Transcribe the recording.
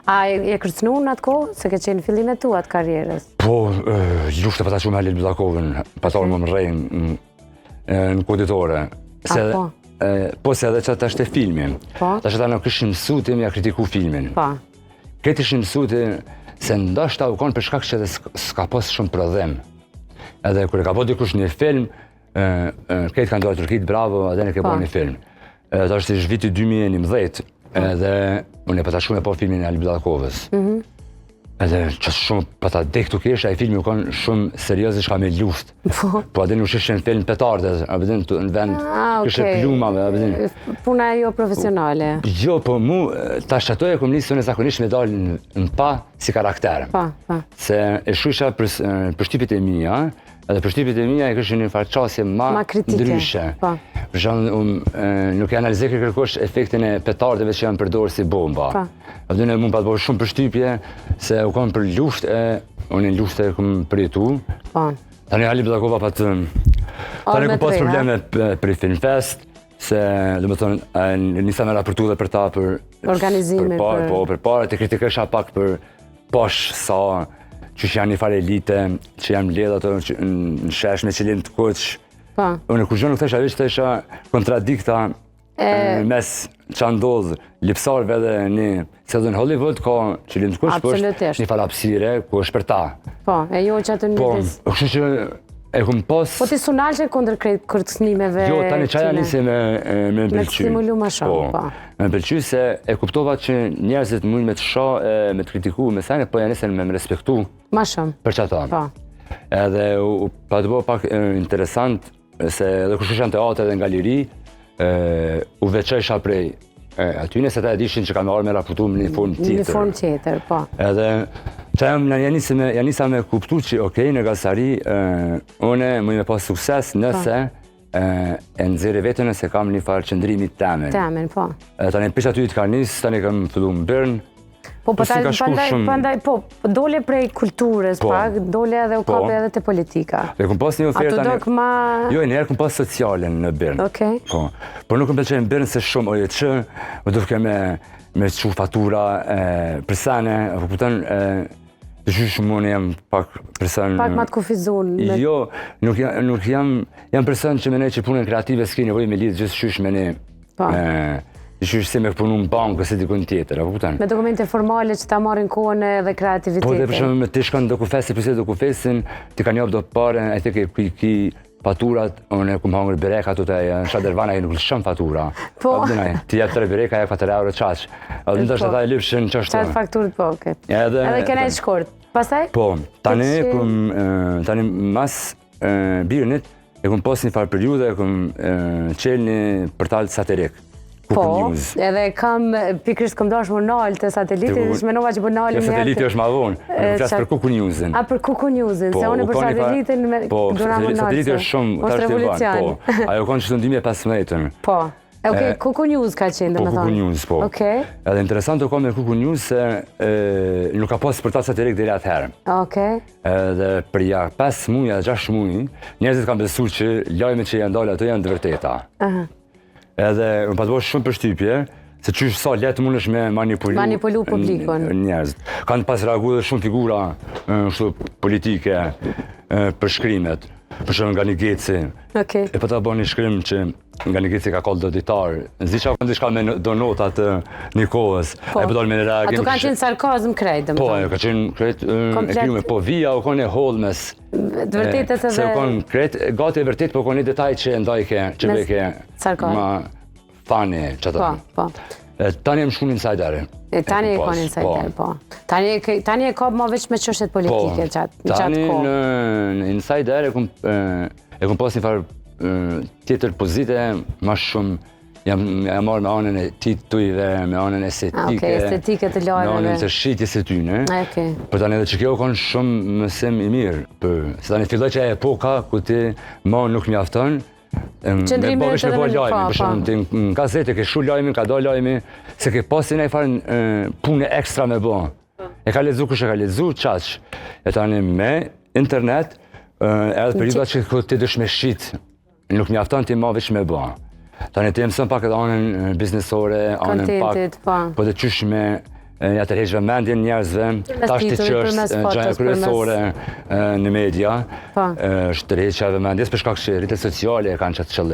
A e kërcënu në atë kohë, se ke qenë fillimet tua të karrierës? Po, luftë pata shumë Halil Bullakovën, patarë më rejnë në koditore. Po, se edhe që të është e filmin. Ta që ta në këshë mësutim ja kritiku filmin. Këtë ishë mësutim se ndashta u konë për shkak që edhe s'ka posë shumë prodhem. Edhe kërë ka po dikush një film, këtë kanë dojë Turkit, bravo, edhe në ke po një film. Ta është ishë viti 2011, edhe unë e pata shumë e po filmin e Halil Bullakovës. Edhe që shumë pata dek të kesh, a i filmi u konë shumë seriosë shka me luft. Po adin u shishë në film petarde, abedin në vend kështë plumave, abedin. Puna jo profesionale? Jo, po mu, ta shqatoj e kom lisë në zakonisht me dalë në pa si karakter. Se e shusha për shtypit e mija, edhe për shtypit e mija e kështë një farqasje ma ndryshe. Për shumë, nuk e analizej kërkosh efektin e petardeve që janë përdorë si bomba. Abedin e mund pa të bërë shumë për shtypje, se u konë për luft e, unë në luft e këmë përjetu. Tani Halil Bullakova pa të... Tani ku pas probleme për Filmfest, se dhe më thonë, nisa me raportu dhe për ta për... Organizimin për... Po, për pare, të kritikësha pak për posh sa, që janë një fare elite, që janë ledha të në shesh me qëllim të koq. Unë kur gjonë nuk thesha veç të isha kontradikta mes që ndodhë lipsarve dhe një... Se dhe në Hollywood ka qëllim të koq, po është një fare apsire, ku është për ta. Po, e jo që atë një vis... Po, kështë që e kumë pas... Po ti sunal që kundër kërcënimeve... Jo, tani qaja nisi me më pëlqy. Me të stimulu ma shumë, po. Me pëlqy se e kuptova që njerëzit mund me të sha, me të kritiku, me sene, po janë nisen me më respektu. Ma shumë. Për që ta. Edhe pa të bo pak interesant, se edhe kështë isha në teatr dhe në galeri, u veqesha prej atyne, se ta e dishin që kam arë me raportu në një formë tjetër. Një formë tjetër, po. Edhe që janë nisa me kuptu që okej, në Galsari, une më me pas sukses nëse e nëzire vetën nëse kam një farë qëndrimi temen. Temen, po. Tani pish aty të karnis, tani kam fillu më bërnë. Po, pandaj, po, dole prej kulturës pak, dole edhe u kape edhe të politika. E kom pas një ofertë tani... Ato dok ma... Jo, njerë kom pas socialen në Bërnë. Okej. Po, por nuk kom pëlqenë Bërnë se shumë oje që, më duke me që fatura përsane, apo pëtën, të qysh mënë jam pak person... Pak ma të kufizun. Jo, nuk jam person që mene që punën kreative s'ki nevoj me lidhë gjithë qysh mene... Qysh si me punu në bankë ose dikun tjetër, apo pëtën? Me dokumente formale që ta marrin kohën dhe kreativitetin. Po, dhe për shumë me të shkon dokufesi, përse dokufesin, ti ka njop do pare, e të ki faturat, unë e kumë hangër bereka, ato të në Shadervana nuk lëshëm fatura. Po. Ti jetë 3 bereka, e 4 euro qaq. A dhe në të është ata e lypshin që është... Qatë fakturët, po, oke. Edhe kena e shkort. Pasaj? Po, tani mas birënit, e kumë pos një farë periude, e kumë qelë një portal satirik. Po, edhe kam pikrisht kom dash më nalë të satelitit, dhe shmenova që për nalë një... Sateliti është ma vonë, nuk qasë për Kuku Newsin. A, për Kuku Newsin, se unë për satelitin me dura më nalë. Sateliti është shumë, është revolucion. Po, ajo konë që të ndimje 15-ën. Po, oke, Kuku News ka qenë, dhe me thonë. Po, Kuku News, po. Edhe interesant të ka me Kuku News se nuk ka pas për ta satirik dhe atëherë. Oke. Edhe për ja 5 muja, 6 muj, njerëzit kam besu që lajme që janë dalë ato janë të vërteta. Edhe më pa të bërë shumë për shtypje, se qysh sa letë mund është me manipulu publikon. Njerëzit. Kanë pas reagu dhe shumë figura politike për shkrimet, për shumë nga një Geci. E pa ta bërë një shkrim që nga një Geci ka kallë do ditar. Zi që ka ndishka me do notat një kohës. E pa me në reagim. Ato kanë qenë sarkazm krejt, Po, ka qenë krejt e kryme. Po, vija u konë e Holmes. Vërtetet edhe... Se u konë krejt, gati e vërtet, po konë një detaj që ndajke, që veke ma fani që të. Po. Tani e më shku një insider. Tani e ka një insider, po. Tani e ka ma veç me qështet politike gjatë ko. Tani në insider e kom pas një farë tjetër pozite, ma shumë jam marrë me anën e titujve, me anën estetike, estetike të lajmeve. Me anën të shqitjes e tyne. Për tani edhe që kjo konë shumë mësim i mirë. Se tani filloj që e epoka ku ti ma nuk mjafton, me bëvesh me po lajmi. Për shumë, në gazete ke shu lajmi, ka do lajmi, se ke pasin e farë punë ekstra me bo. E ka lezu kush e ka lezu, qaq. E tani me internet, edhe periudat që ti dësh me shqit, nuk mjafton ti ma veç me bo. Tani të jemësën pak edhe anën biznesore, anën pak, po dhe qysh me ja tërheqë vëmendjen njerëzve, tash të që është gjëja kryesore në media, është tërheqja vëmendjes për shkak që rrjetet sociale kanë çat qëllim.